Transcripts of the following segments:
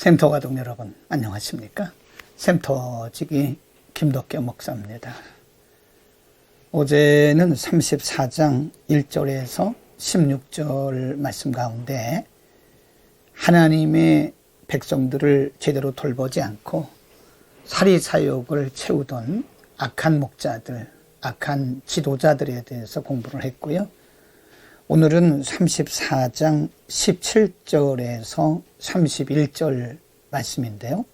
샘터 가족 여러분 안녕하십니까? 샘터지기 김덕교 목사입니다. 어제는 34장 1절에서 16절 말씀 가운데 하나님의 백성들을 제대로 돌보지 않고 사리사욕을 채우던 악한 목자들, 악한 지도자들에 대해서 공부를 했고요. 오늘은 34장 17절에서 31절 말씀인데요.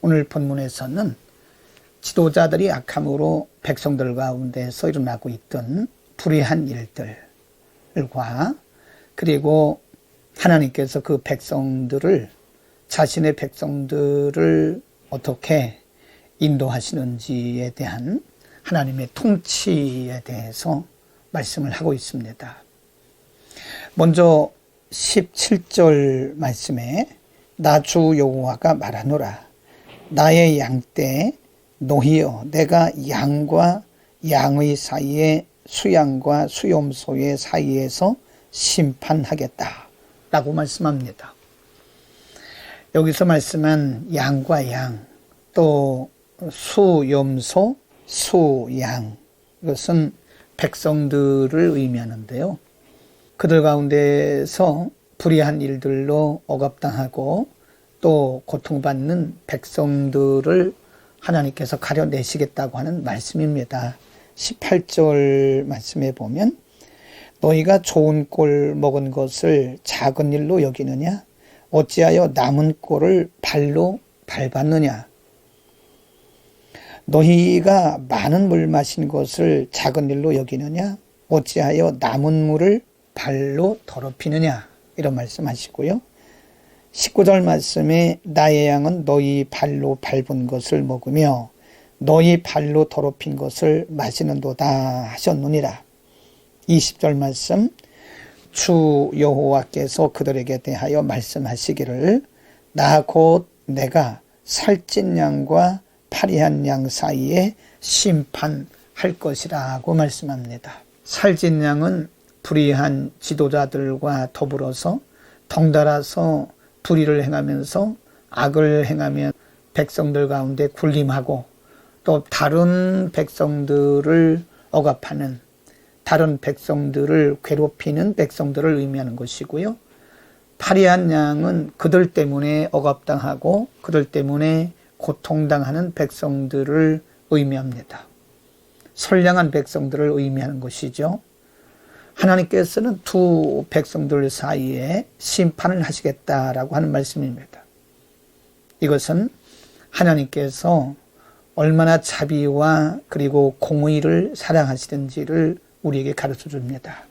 오늘 본문에서는 지도자들이 악함으로 백성들 가운데서 일어나고 있던 불의한 일들과 그리고 하나님께서 그 백성들을 자신의 백성들을 어떻게 인도하시는지에 대한 하나님의 통치에 대해서 말씀을 하고 있습니다. 먼저 17절 말씀에 나 주 여호와가 말하노라 나의 양떼 노히여 내가 양과 양의 사이에 수양과 수염소의 사이에서 심판하겠다 라고 말씀합니다. 여기서 말씀한 양과 양 또 수염소, 수양 이것은 백성들을 의미하는데요. 그들 가운데서 불의한 일들로 억압당하고 또 고통받는 백성들을 하나님께서 가려내시겠다고 하는 말씀입니다. 18절 말씀에 보면 너희가 좋은 꼴 먹은 것을 작은 일로 여기느냐? 어찌하여 남은 꼴을 발로 밟았느냐? 너희가 많은 물 마신 것을 작은 일로 여기느냐? 어찌하여 남은 물을 발로 더럽히느냐? 이런 말씀하시고요. 19절 말씀에 나의 양은 너희 발로 밟은 것을 먹으며 너희 발로 더럽힌 것을 마시는도다 하셨느니라. 20절 말씀 주 여호와께서 그들에게 대하여 말씀하시기를 나 곧 내가 살찐 양과 파리한 양 사이에 심판할 것이라고 말씀합니다. 살찐 양은 불의한 지도자들과 더불어서 덩달아서 불의를 행하면서 악을 행하면 백성들 가운데 군림하고 또 다른 백성들을 억압하는 다른 백성들을 괴롭히는 백성들을 의미하는 것이고요. 파리한 양은 그들 때문에 억압당하고 그들 때문에 고통당하는 백성들을 의미합니다. 선량한 백성들을 의미하는 것이죠. 하나님께서는 두 백성들 사이에 심판을 하시겠다라고 하는 말씀입니다. 이것은 하나님께서 얼마나 자비와 그리고 공의를 사랑하시는지를 우리에게 가르쳐 줍니다.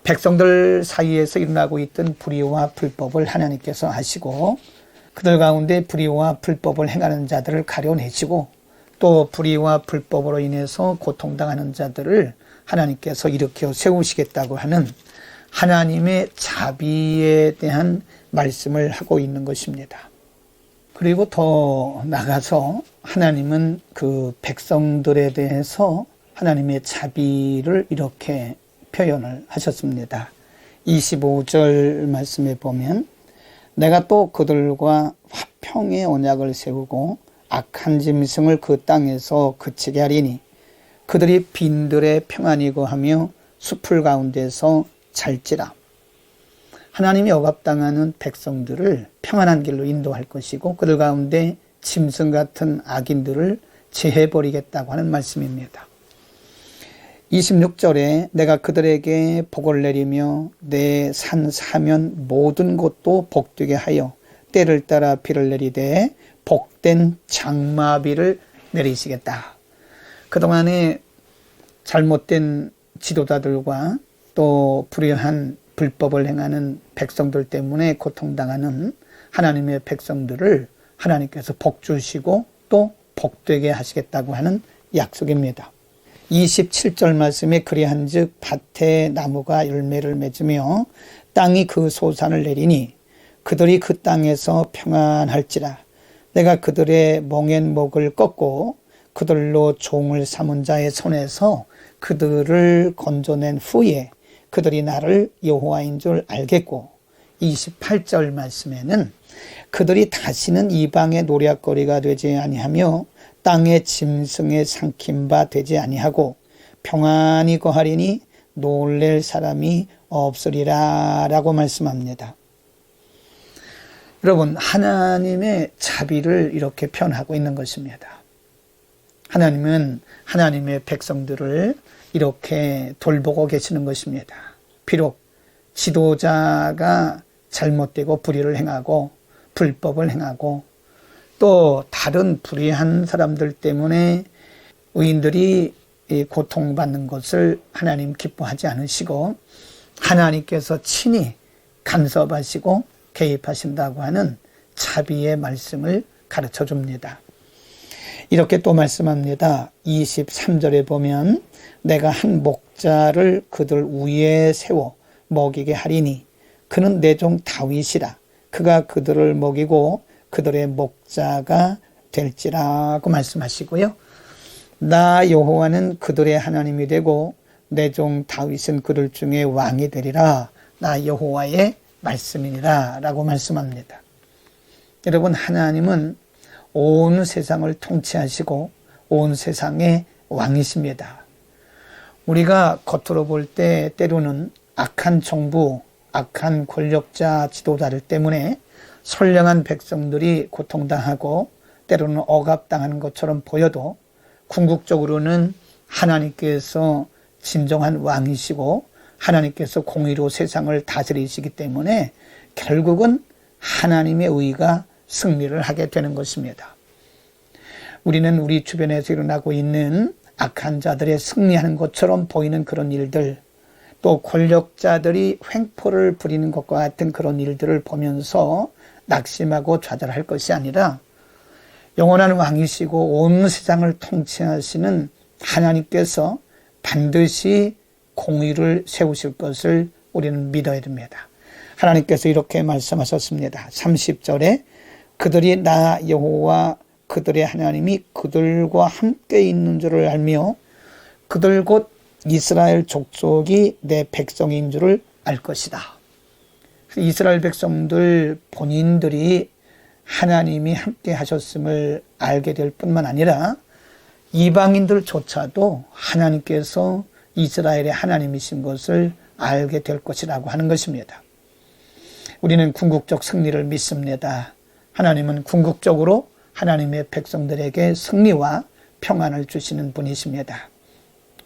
백성들 사이에서 일어나고 있던 불의와 불법을 하나님께서 아시고 그들 가운데 불의와 불법을 행하는 자들을 가려내시고 또 불의와 불법으로 인해서 고통당하는 자들을 하나님께서 일으켜 세우시겠다고 하는 하나님의 자비에 대한 말씀을 하고 있는 것입니다. 그리고 더 나아가서 하나님은 그 백성들에 대해서 하나님의 자비를 이렇게 표현을 하셨습니다. 25절 말씀에 보면 내가 또 그들과 화평의 언약을 세우고 악한 짐승을 그 땅에서 그치게 하리니 그들이 빈들에 평안이고 하며 숲을 가운데서 잘지라. 하나님이 억압당하는 백성들을 평안한 길로 인도할 것이고 그들 가운데 짐승 같은 악인들을 제해버리겠다고 하는 말씀입니다. 26절에 내가 그들에게 복을 내리며 내 산 사면 모든 곳도 복되게 하여 때를 따라 비를 내리되 복된 장마비를 내리시겠다. 그동안에 잘못된 지도자들과 또 불의한 불법을 행하는 백성들 때문에 고통당하는 하나님의 백성들을 하나님께서 복 주시고 또 복되게 하시겠다고 하는 약속입니다. 27절 말씀에 그리한즉 밭에 나무가 열매를 맺으며 땅이 그 소산을 내리니 그들이 그 땅에서 평안할지라. 내가 그들의 멍엔 목을 꺾고 그들로 종을 삼은 자의 손에서 그들을 건져낸 후에 그들이 나를 여호와인 줄 알겠고 28절 말씀에는 그들이 다시는 이방의 노략거리가 되지 아니하며 땅의 짐승에 삼킨 바 되지 아니하고 평안히 거하리니 놀랄 사람이 없으리라 라고 말씀합니다. 여러분, 하나님의 자비를 이렇게 표현하고 있는 것입니다. 하나님은 하나님의 백성들을 이렇게 돌보고 계시는 것입니다. 비록 지도자가 잘못되고 불의를 행하고 불법을 행하고 또 다른 불의한 사람들 때문에 의인들이 고통받는 것을 하나님 기뻐하지 않으시고 하나님께서 친히 간섭하시고 개입하신다고 하는 자비의 말씀을 가르쳐 줍니다. 이렇게 또 말씀합니다. 23절에 보면 내가 한 목자를 그들 위에 세워 먹이게 하리니 그는 내 종 다윗이라 그가 그들을 먹이고 그들의 목자가 될지라고 말씀하시고요. 나 여호와는 그들의 하나님이 되고 내 종 다윗은 그들 중에 왕이 되리라. 나 여호와의 말씀이니라 라고 말씀합니다. 여러분, 하나님은 온 세상을 통치하시고 온 세상의 왕이십니다. 우리가 겉으로 볼 때 때로는 악한 정부, 악한 권력자 지도자들 때문에 선량한 백성들이 고통당하고 때로는 억압당하는 것처럼 보여도 궁극적으로는 하나님께서 진정한 왕이시고 하나님께서 공의로 세상을 다스리시기 때문에 결국은 하나님의 의가 승리를 하게 되는 것입니다. 우리는 우리 주변에서 일어나고 있는 악한 자들의 승리하는 것처럼 보이는 그런 일들, 또 권력자들이 횡포를 부리는 것과 같은 그런 일들을 보면서 낙심하고 좌절할 것이 아니라 영원한 왕이시고 온 세상을 통치하시는 하나님께서 반드시 공의를 세우실 것을 우리는 믿어야 됩니다. 하나님께서 이렇게 말씀하셨습니다. 30절에 그들이 나 여호와 그들의 하나님이 그들과 함께 있는 줄을 알며 그들 곧 이스라엘 족속이 내 백성인 줄을 알 것이다. 이스라엘 백성들 본인들이 하나님이 함께 하셨음을 알게 될 뿐만 아니라 이방인들조차도 하나님께서 이스라엘의 하나님이신 것을 알게 될 것이라고 하는 것입니다. 우리는 궁극적 승리를 믿습니다. 하나님은 궁극적으로 하나님의 백성들에게 승리와 평안을 주시는 분이십니다.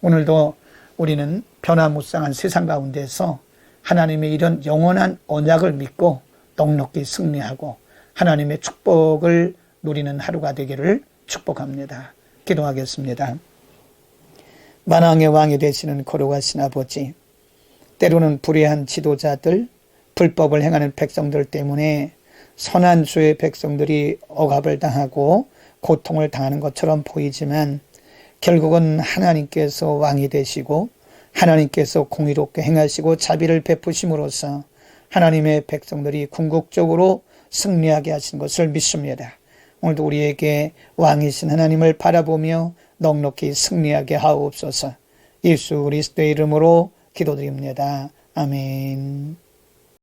오늘도 우리는 변화무쌍한 세상 가운데서 하나님의 이런 영원한 언약을 믿고 넉넉히 승리하고 하나님의 축복을 누리는 하루가 되기를 축복합니다. 기도하겠습니다. 만왕의 왕이 되시는 거룩하신 아버지, 때로는 불의한 지도자들, 불법을 행하는 백성들 때문에 선한 주의 백성들이 억압을 당하고 고통을 당하는 것처럼 보이지만 결국은 하나님께서 왕이 되시고 하나님께서 공의롭게 행하시고 자비를 베푸심으로써 하나님의 백성들이 궁극적으로 승리하게 하신 것을 믿습니다. 오늘도 우리에게 왕이신 하나님을 바라보며 넉넉히 승리하게 하옵소서. 예수 그리스도의 이름으로 기도드립니다. 아멘.